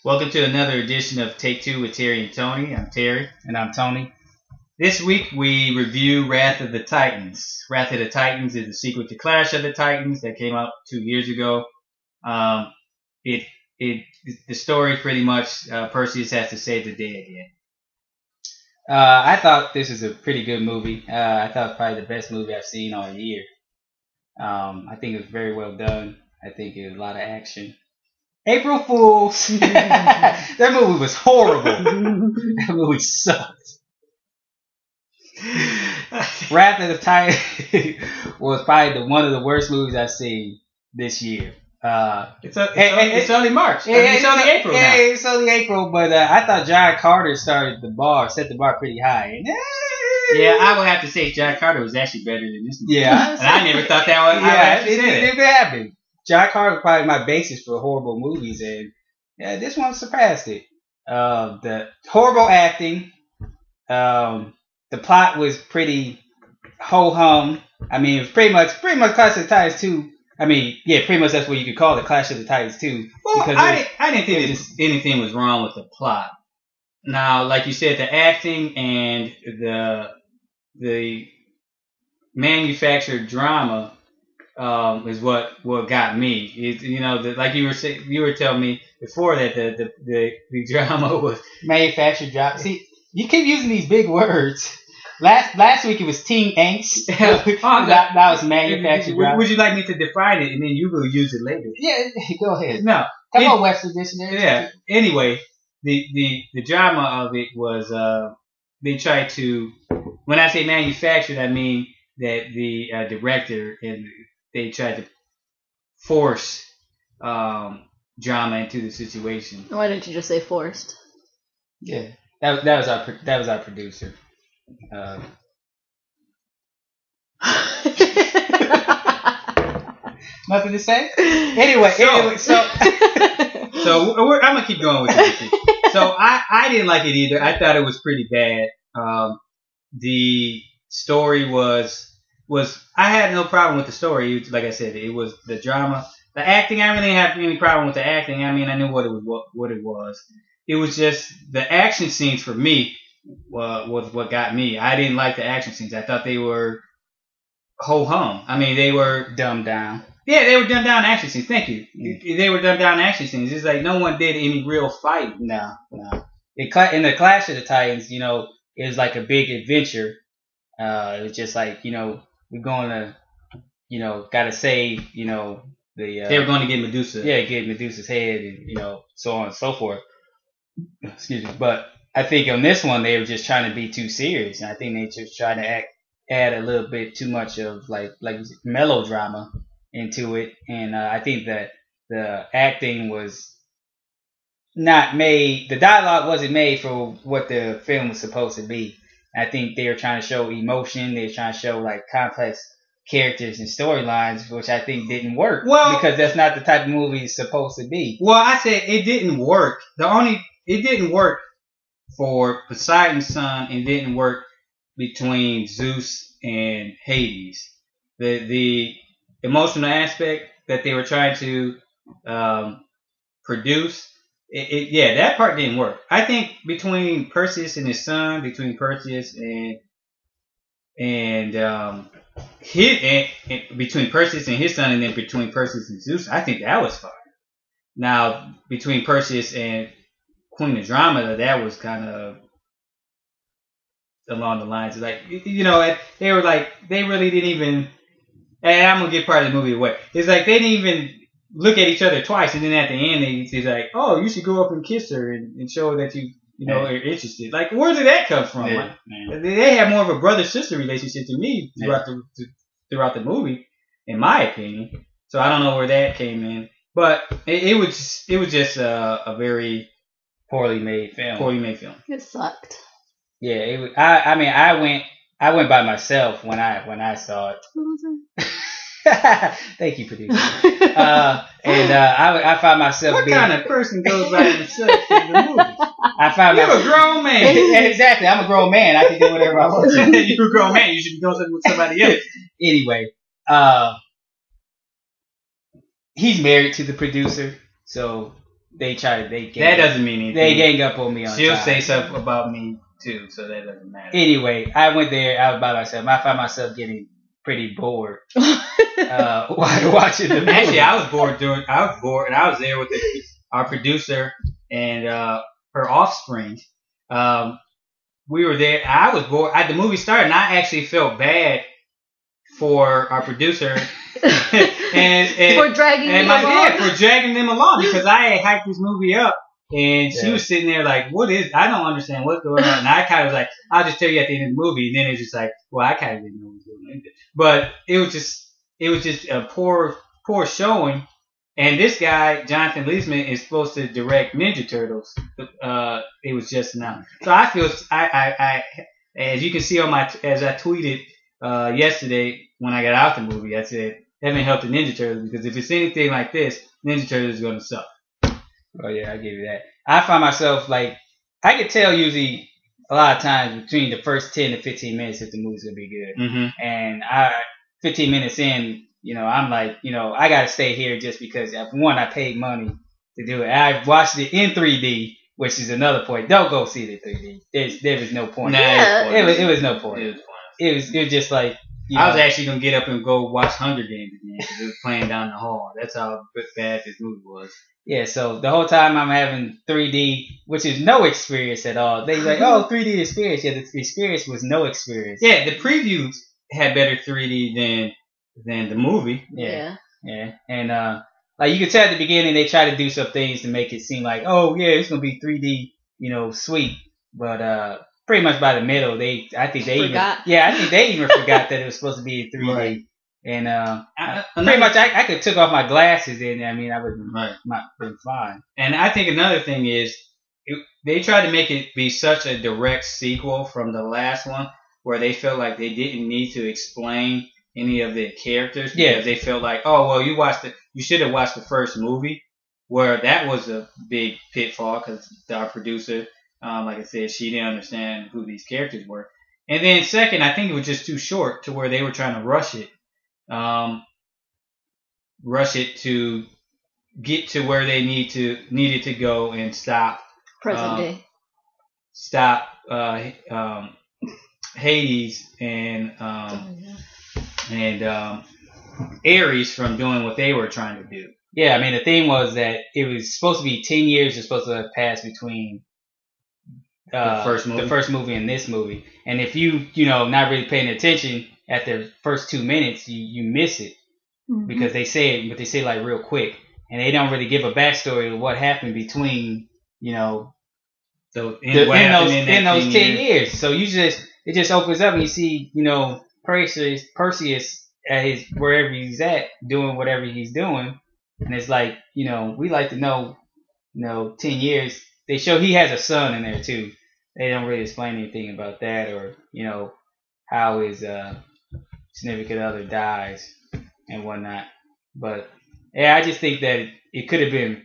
Welcome to another edition of Take Two with Terry and Tony. I'm Terry. And I'm Tony. This week we review Wrath of the Titans. Wrath of the Titans is a sequel to Clash of the Titans that came out 2 years ago. The story pretty much Perseus has to save the day again. I thought this is a pretty good movie. I thought it was probably the best movie I've seen all year. I think it was very well done. I think it was a lot of action. April Fools! That movie was horrible. That movie sucked. Wrath of the Titans was probably one of the worst movies I've seen this year. It's only March. It's only April now. It's only April, but I thought John Carter set the bar pretty high. Yeah, I would have to say John Carter was actually better than this movie. Yeah. And I never thought that was. Yeah, it happened. John Carter was probably my basis for horrible movies, and yeah, this one surpassed it. The horrible acting, the plot was pretty ho-hum. I mean, it was pretty much Clash of the Titans 2. I mean, yeah, pretty much that's what you could call it, Clash of the Titans 2. Well, I didn't think anything was wrong with the plot. Now, like you said, the acting and the manufactured drama is what got me. Like you were telling me before that the drama was manufactured drama. See, you keep using these big words. Last week it was teen angst. that was manufactured drama. Would you like me to define it and then you will use it later? Yeah, go ahead. No, come on, Western Dictionary. Yeah. Anyway, the drama of it was they tried to. When I say manufactured, I mean that the director and they tried to force drama into the situation. Why didn't you just say forced? Yeah, that was our producer. Nothing to say. Anyway, so I'm gonna keep going with it. So I didn't like it either. I thought it was pretty bad. The story was I had no problem with the story. Like I said, it was the drama, the acting. I really didn't have any problem with the acting. I mean, I knew what it was. It was just the action scenes for me was what got me. I didn't like the action scenes. I thought they were ho hum. I mean, they were dumbed down. Yeah, they were dumbed down action scenes. Thank you. They were dumbed down action scenes. It's like no one did any real fight. No. In the Clash of the Titans, it was like a big adventure. It was just like, we're going to, gotta save, they were going to get Medusa. Yeah, get Medusa's head and, so on and so forth. Excuse me. But I think on this one, they were just trying to be too serious. And I think they just trying to add a little bit too much of like melodrama into it. And I think that the acting was not made, the dialogue wasn't made for what the film was supposed to be. I think they were trying to show emotion. They were trying to show like complex characters and storylines, which I think didn't work. Well, because that's not the type of movie it's supposed to be. Well, I said it didn't work. It didn't work for Poseidon's son, and didn't work between Zeus and Hades. The emotional aspect that they were trying to produce. That part didn't work. I think between Perseus and his son, between Perseus and between Perseus and his son, and then between Perseus and Zeus, I think that was fine. Now between Perseus and Queen Andromeda, that was kind of along the lines of like, they were like, they really didn't even. And I'm gonna get part of the movie away. It's like they didn't even look at each other twice, and then at the end they're like, "Oh, you should go up and kiss her and show her that you are interested." Like, where did that come from? Yeah, they have more of a brother-sister relationship to me throughout the movie, in my opinion. So I don't know where that came in, but it was just a very poorly made film. It sucked. Yeah, it was, I went by myself when I saw it. Thank you, producer. I found myself. What kind of person goes by himself in the movie? You're a grown man. Exactly, I'm a grown man. I can do whatever I want to. You're a grown man. You should be doing something with somebody else. Anyway, he's married to the producer, so they gang That doesn't mean anything. They gang up on me on She'll time. say something about me too, so that doesn't matter. Anyway, I went there. I was by myself. I found myself getting pretty bored watching the movie. Actually, I was bored, and I was there with our producer and her offspring. We were there. I was bored. The movie started, and I actually felt bad for our producer and for dragging them along. Yeah, for dragging them along, because I had hyped this movie up, and she was sitting there like, "What is? I don't understand what's going on." And I kind of was like, "I'll just tell you at the end of the movie." And then it's just like, "Well, I kind of didn't know what was going on." But it was just a poor showing. And this guy, Jonathan Leisman, is supposed to direct Ninja Turtles. It was just now. So I feel, I as you can see as I tweeted yesterday when I got out the movie, I said, heaven help the Ninja Turtles, because if it's anything like this, Ninja Turtles is going to suck. Oh yeah, I give you that. I find myself like, I could tell usually a lot of times between the first 10 to 15 minutes if the movie's going to be good. Mm-hmm. And 15 minutes in, I'm like, I got to stay here just because, one, I paid money to do it. I watched it in 3D, which is another point. Don't go see it in 3D. There was no point. It was no point. It was just like, I was actually going to get up and go watch Hunger Games again because it was playing down the hall. That's how bad this movie was. Yeah, so the whole time I'm having 3D, which is no experience at all. They like, 3D experience. Yeah, the experience was no experience. Yeah, the previews had better 3D than the movie. Yeah. And like you could tell at the beginning they tried to do some things to make it seem like, it's gonna be 3D, sweet. But pretty much by the middle, I think they even forgot that it was supposed to be in 3D. Right. And pretty much I could took off my glasses and I would been fine. And I think another thing is they tried to make it be such a direct sequel from the last one, where they felt like they didn't need to explain any of the characters, because they felt like, you should have watched the first movie, where that was a big pitfall because our producer, like I said, she didn't understand who these characters were. And then second, I think it was just too short to where they were trying to rush it to get to where they needed to go and stop present day. Stop Hades and Ares from doing what they were trying to do. Yeah, the thing was that it was supposed to be 10 years was supposed to have passed between the first movie and this movie. And if not really paying attention at the first 2 minutes, you miss it. Mm-hmm. Because they say it, but they say like real quick. And they don't really give a backstory of what happened between, in those 10 years. So it just opens up and you see, Perseus at wherever he's at, doing whatever he's doing. And it's like, we like to know, 10 years. They show he has a son in there too. They don't really explain anything about that or, how his significant other dies and whatnot. But yeah, I just think that it could have been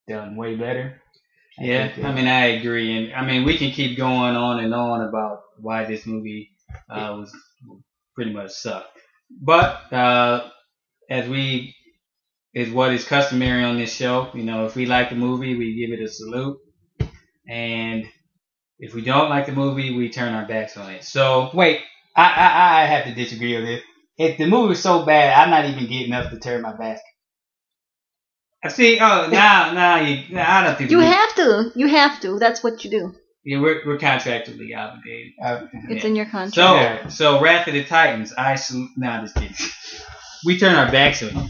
done way better. I agree. And we can keep going on and on about why this movie was pretty much sucked. But as what is customary on this show, if we like the movie, we give it a salute. And if we don't like the movie, we turn our backs on it. So wait, I have to disagree on this. If the movie was so bad, I'm not even getting up to turn my back. See, I don't think you have to. You have to. That's what you do. Yeah, we're contractually obligated. It's in your contract. So Wrath of the Titans. Just kidding. We turn our backs on you.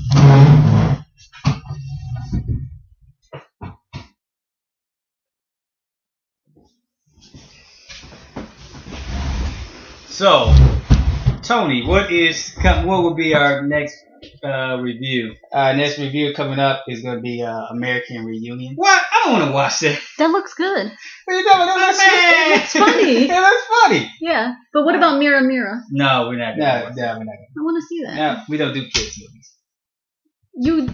So, Tony, what will be our next review? Next review coming up is going to be American Reunion. What? I don't want to watch that. That looks good. What are you talking about? It looks funny. It looks funny. Yeah, but what about Mira Mira? No, we're not. No, we're not. I want to see that. No, we don't do kids movies.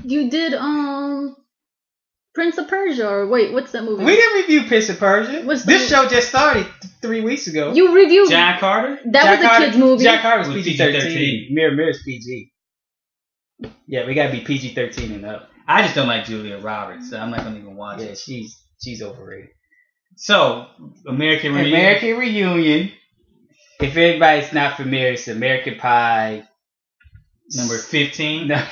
You did Prince of Persia, or wait, what's that movie? We didn't review Prince of Persia. This show just started 3 weeks ago. You reviewed John Carter? That was a kid's movie. John Carter was PG-13. Mira's PG. Yeah, we gotta be PG-13 and up. I just don't like Julia Roberts, so I'm not gonna even watch Yeah, it. she's overrated. So, American Reunion. American Reunion. If anybody's not familiar, it's American Pie Number 15. No.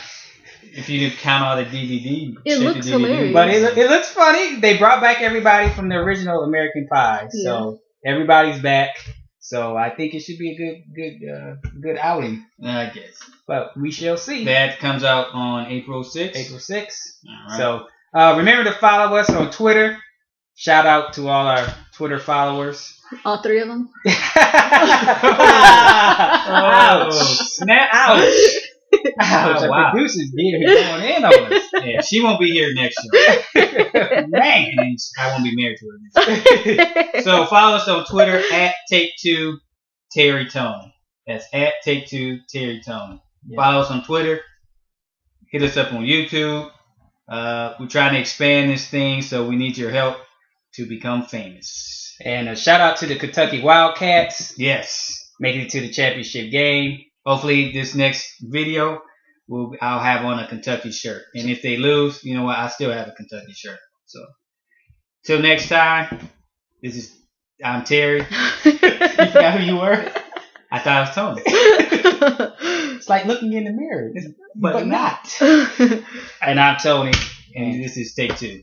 If you didn't count all the DVD. It check looks the DVD. hilarious. But it looks funny. They brought back everybody from the original American Pie, so everybody's back. So I think it should be a good outing. I guess. But we shall see. That comes out on April 6th. April 6th. All right. So remember to follow us on Twitter. Shout out to all our Twitter followers. All 3 of them. Ouch! Snap! Ouch! Ouch! Oh, wow. The producers going in on us. Yeah, she won't be here next year. Man. And I won't be married to her next year. So follow us on Twitter at Take2 Terry Tone. That's at Take2 Terry Tone. Yeah. Follow us on Twitter. Hit us up on YouTube. We're trying to expand this thing, so we need your help to become famous. And a shout out to the Kentucky Wildcats Yes. making it to the championship game. Hopefully this next video I'll have on a Kentucky shirt. And if they lose, you know what? I still have a Kentucky shirt. So till next time, I'm Terry. You forgot who you were? I thought I was Tony. It's like looking in the mirror, but not. And I'm Tony, and this is Take 2.